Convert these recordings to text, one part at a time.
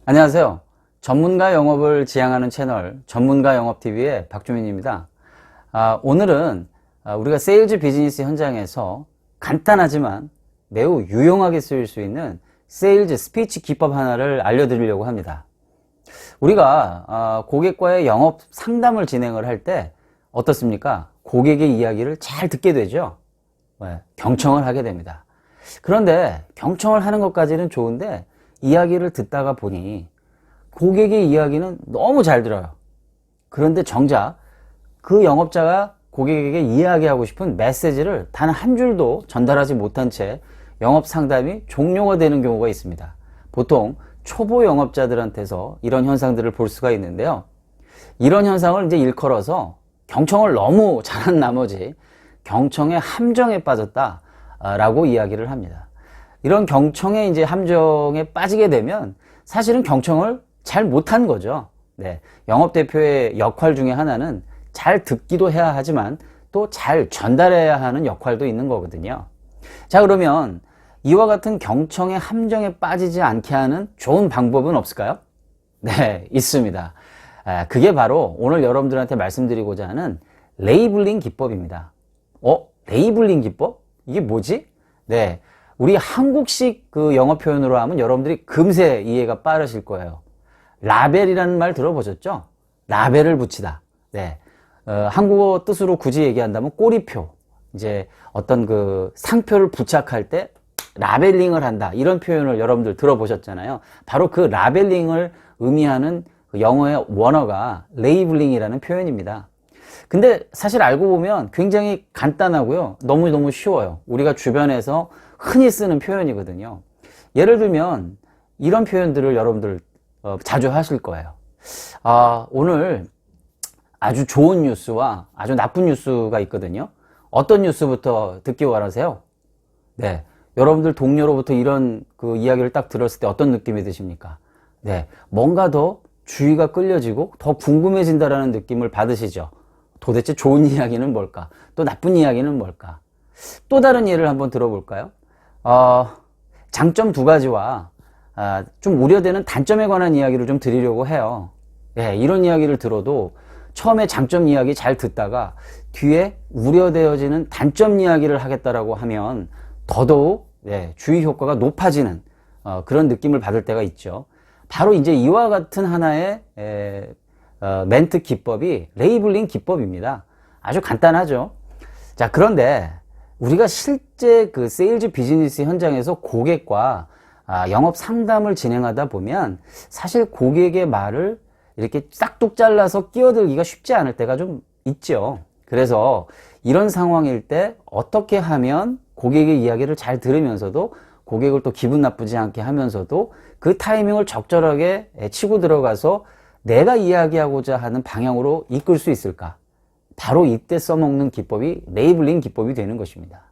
안녕하세요. 전문가 영업을 지향하는 채널 전문가 영업TV의 박주민입니다. 오늘은 우리가 세일즈 비즈니스 현장에서 간단하지만 매우 유용하게 쓰일 수 있는 세일즈 스피치 기법 하나를 알려드리려고 합니다. 우리가 고객과의 영업 상담을 진행을 할 때 어떻습니까? 고객의 이야기를 잘 듣게 되죠. 경청을 하게 됩니다. 그런데 경청을 하는 것까지는 좋은데 이야기를 듣다가 보니 고객의 이야기는 너무 잘 들어요. 그런데 정작 그 영업자가 고객에게 이야기하고 싶은 메시지를 단 한 줄도 전달하지 못한 채 영업 상담이 종료가 되는 경우가 있습니다. 보통 초보 영업자들한테서 이런 현상들을 볼 수가 있는데요. 이런 현상을 이제 일컬어서 경청을 너무 잘한 나머지 경청의 함정에 빠졌다라고 이야기를 합니다. 이런 경청의 이제 함정에 빠지게 되면 사실은 경청을 잘 못한 거죠. 영업대표의 역할 중에 하나는 잘 듣기도 해야 하지만 또 잘 전달해야 하는 역할도 있는 거거든요. 자, 그러면 이와 같은 경청의 함정에 빠지지 않게 하는 좋은 방법은 없을까요? 네, 있습니다. 그게 바로 오늘 여러분들한테 말씀드리고자 하는 레이블링 기법입니다. 레이블링 기법? 이게 뭐지? 우리 한국식 그 영어 표현으로 하면 여러분들이 금세 이해가 빠르실 거예요. 라벨이라는 말 들어보셨죠? 라벨을 붙이다. 한국어 뜻으로 굳이 얘기한다면 꼬리표. 이제 어떤 그 상표를 부착할 때 라벨링을 한다. 이런 표현을 여러분들 들어보셨잖아요. 바로 그 라벨링을 의미하는 그 영어의 원어가 레이블링이라는 표현입니다. 근데 사실 알고 보면 굉장히 간단하고요. 너무너무 쉬워요. 우리가 주변에서 흔히 쓰는 표현이거든요. 예를 들면 이런 표현들을 여러분들 자주 하실 거예요. 오늘 아주 좋은 뉴스와 아주 나쁜 뉴스가 있거든요. 어떤 뉴스부터 듣기 원하세요? 여러분들 동료로부터 이런 그 이야기를 딱 들었을 때 어떤 느낌이 드십니까? 뭔가 더 주의가 끌려지고 더 궁금해진다라는 느낌을 받으시죠? 도대체 좋은 이야기는 뭘까? 또 나쁜 이야기는 뭘까? 또 다른 예를 한번 들어볼까요? 장점 두 가지와 좀 우려되는 단점에 관한 이야기를 좀 드리려고 해요. 이런 이야기를 들어도 처음에 장점 이야기 잘 듣다가 뒤에 우려되어지는 단점 이야기를 하겠다라고 하면 더더욱 주의 효과가 높아지는 그런 느낌을 받을 때가 있죠. 바로 이제 이와 같은 하나의 멘트 기법이 레이블링 기법입니다. 아주 간단하죠. 자, 그런데 우리가 실제 그 세일즈 비즈니스 현장에서 고객과 영업 상담을 진행하다 보면 사실 고객의 말을 이렇게 싹둑 잘라서 끼어들기가 쉽지 않을 때가 좀 있죠. 그래서 이런 상황일 때 어떻게 하면 고객의 이야기를 잘 들으면서도 고객을 또 기분 나쁘지 않게 하면서도 그 타이밍을 적절하게 치고 들어가서 내가 이야기하고자 하는 방향으로 이끌 수 있을까? 바로 이때 써먹는 기법이 레이블링 기법이 되는 것입니다.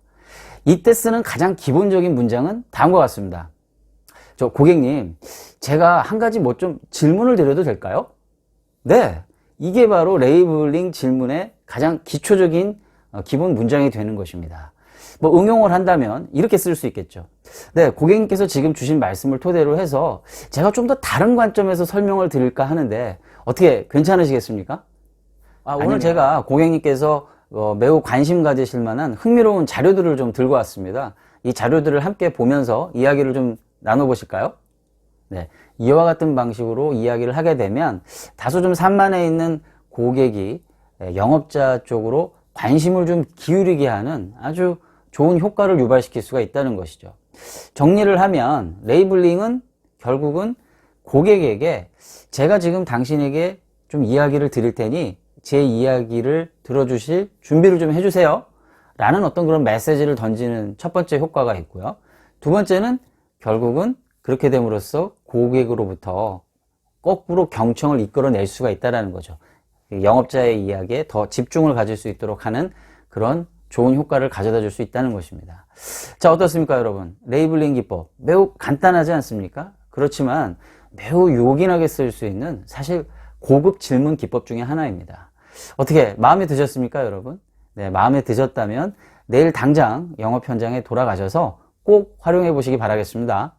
이때 쓰는 가장 기본적인 문장은 다음과 같습니다. 고객님, 제가 한 가지 뭐 좀 질문을 드려도 될까요? 이게 바로 레이블링 질문의 가장 기초적인 기본 문장이 되는 것입니다. 뭐 응용을 한다면 이렇게 쓸 수 있겠죠. 고객님께서 지금 주신 말씀을 토대로 해서 제가 좀 더 다른 관점에서 설명을 드릴까 하는데 어떻게 괜찮으시겠습니까? 오늘 제가 고객님께서 매우 관심 가지실 만한 흥미로운 자료들을 좀 들고 왔습니다. 이 자료들을 함께 보면서 이야기를 좀 나눠보실까요? 이와 같은 방식으로 이야기를 하게 되면 다소 좀 산만해 있는 고객이 영업자 쪽으로 관심을 좀 기울이게 하는 아주 좋은 효과를 유발시킬 수가 있다는 것이죠. 정리를 하면 레이블링은 결국은 고객에게 제가 지금 당신에게 좀 이야기를 드릴 테니 제 이야기를 들어주실 준비를 좀 해주세요 라는 어떤 그런 메시지를 던지는 첫 번째 효과가 있고요. 두 번째는 결국은 그렇게 됨으로써 고객으로부터 거꾸로 경청을 이끌어낼 수가 있다는 거죠. 영업자의 이야기에 더 집중을 가질 수 있도록 하는 그런 좋은 효과를 가져다 줄 수 있다는 것입니다. 자, 어떻습니까, 여러분? 레이블링 기법 매우 간단하지 않습니까? 그렇지만 매우 요긴하게 쓸 수 있는 사실 고급 질문 기법 중에 하나입니다. 어떻게 마음에 드셨습니까, 여러분? 마음에 드셨다면 내일 당장 영업 현장에 돌아가셔서 꼭 활용해 보시기 바라겠습니다.